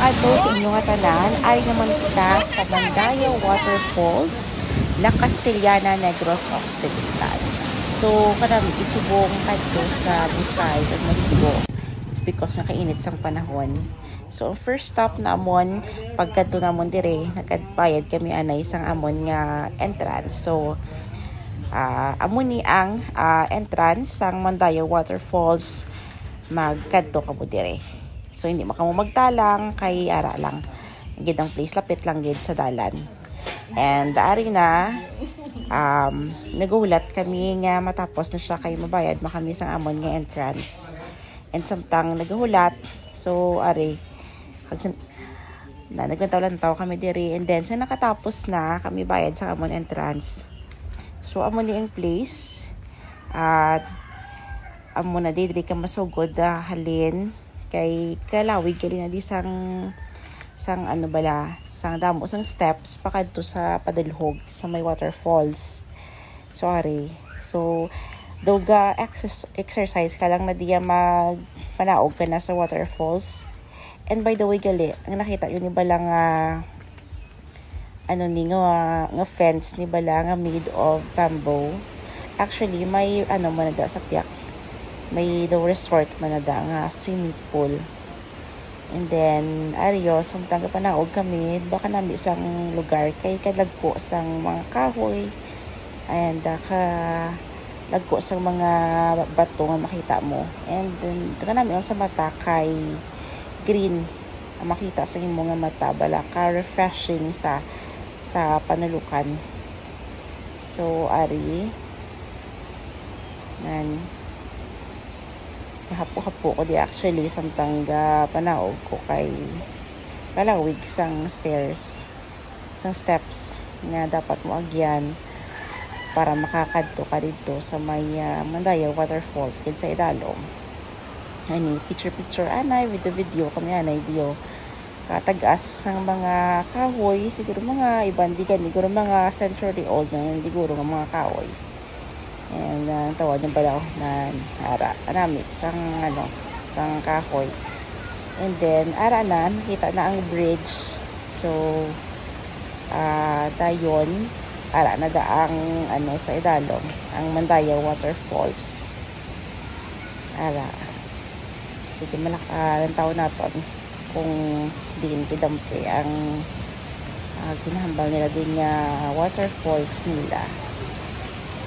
adto sa inyong tanan ay naman kita sa Bandaya Waterfalls, La Castellana, Negros Occidental. So, kanang isubong adto sa Busay ug maligo. It's because nakainit sang panahon. So, first stop namon pagkadto namon dire, nagbayad kami anay sang amon nga entrance. So, amon ni ang entrance sang Bandaya Waterfalls magkadto kamo dire. So, hindi makamo magtalang, kay ara lang. Gid ang place, lapit lang gid sa dalan. And, ari na, nagulat kami nga matapos na siya kay mabayad makami sang amon nga entrance. And samtang nagahulat, so, ari, naglantaw-lantaw kami diri. And then, sa nakatapos na, kami bayad sa amon entrance. So, amon ni ang place, at amon na diri ka masugod halin, kay kalawig kali na di sang ano bala, sang damo sang steps pakadto sa padulhog sa may waterfalls. Sorry. So doga exercise ka lang na diya magpanaog ka na sa waterfalls. And by the way gali, ang nakita yun ni bala nga ano ni nga fence ni bala nga made of bamboo. Actually may ano man sa piyak. May the resort manada nga swimming pool. And then ariyo samtang kapanaog kami baka nami isang lugar kay kadagko sang mga kahoy and lagko sang mga bato nga makita mo. And then nami sa mata kay green ang makita sa imo nga mata bala ka refreshing sa panulukan. So ari nan hapo-hapo ko di actually samtang panaog ko kay kalawig sang steps nga dapat mo agyan para makakadto ka dito sa may Bandaya Waterfalls kid sa idalom. Ani picture anay with the video kami anay dio katag-as ng mga kahoy siguro mga ibandigan siguro mga century old na siguro nga mga kahoy. And tawag na pala na ara anami sang kahoy. And then ara na nakita na ang bridge. So dayon ara na daang sa idalom ang Bandaya Waterfalls. Ara sige malakaran taon naton kung din kidampi ang ginahambal nila din nga waterfalls nila.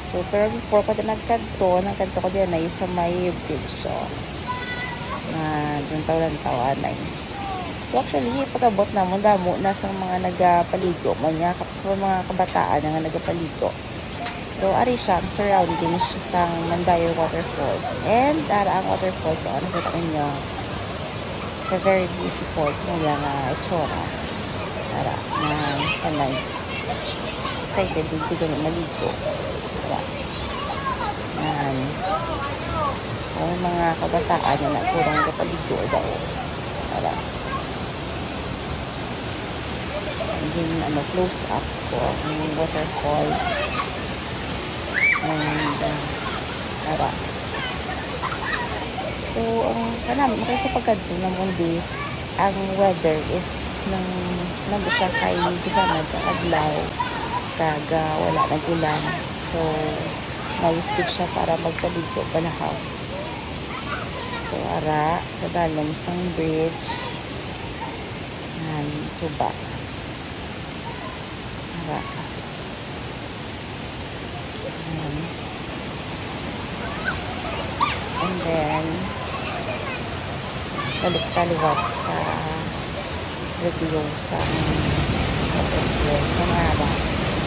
So, pero before ko din nagkanto ko din ay sa may bridge. So, lantaw anay. So, actually, pagkabot na mo, damo na sa mga nagapaligo. Mga kabataan na nagapaligo. So, ari siya, ang surrounding siya sa Bandaya Waterfalls. And, ara ang waterfalls, so, nakita ko nyo, the very beautiful, sa mga itsura. Ara, na nice. Excited, hindi ko na maligo. Ang mga kabataan na kurang kapaligo daw. Para and then close up ko ang waterfalls and para so ang makaya sa pagkadto na mundi ang weather is nang siya kay kasama ka adlaw kaga wala nag-ulan. So nice good siya para magpaligo palahaw. So ara sa dalom sang bridge nan suba ara and then balik kaliwat sa radio sa ara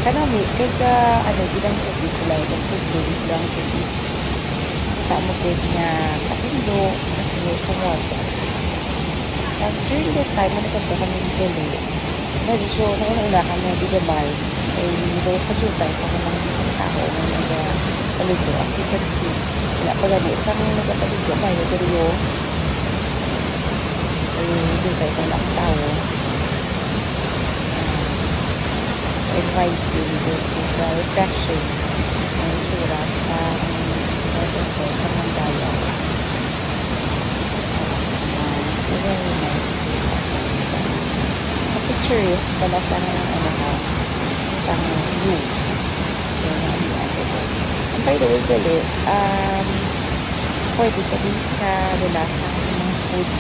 kanami kaya ilang tubig lang tubig mo kaya niya kapindo sa water. And during that time, nagkanta kami ng gili. Medyo nauna kami di gamay. Ay daw kajutay pa kami ng isang tao na nagpaligo. As you can see, wala pa gani isang nagpaligo kayo. Pero ay jutay pa lang tao. Inviting to refreshing ang itsura sa waterfall sa Bandaya. Very nice. pictures pala sa ano ha, sa view. So, and by the way, gali, pwede ka din ka lulasa ng mga food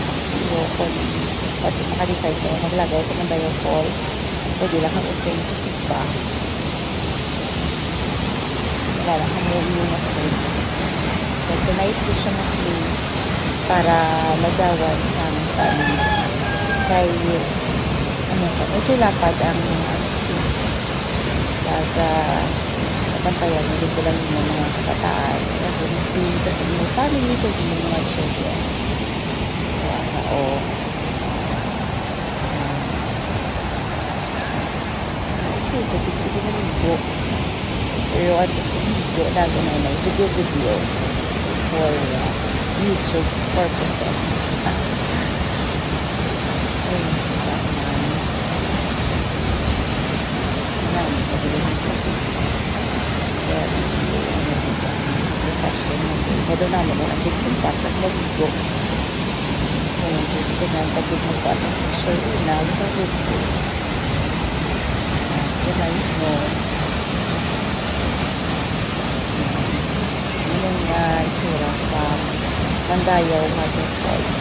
mo kasi maka-decide ka maglagaw sa Mandayo Falls. Pwede lang kang open kusig ba? Wala lang kang yung food. So, nice din siya na place para lagawan sa aming family. Kaya, ano pa, medyo lapad ang space. Baga, napantayan, hindi ko lang yung mga kabataan. Kasi hindi kasi yung family, pwede yung mga children. So, kasi, pwede na ligo. Pero at least ligo, lalo na video for YouTube purposes. Ito namin ang tigpagpas at mag-go. Ito na ang tigpagpas at picture na sa video. Ito nice mo. Yun yung itsura sa Mandayo Waterfalls.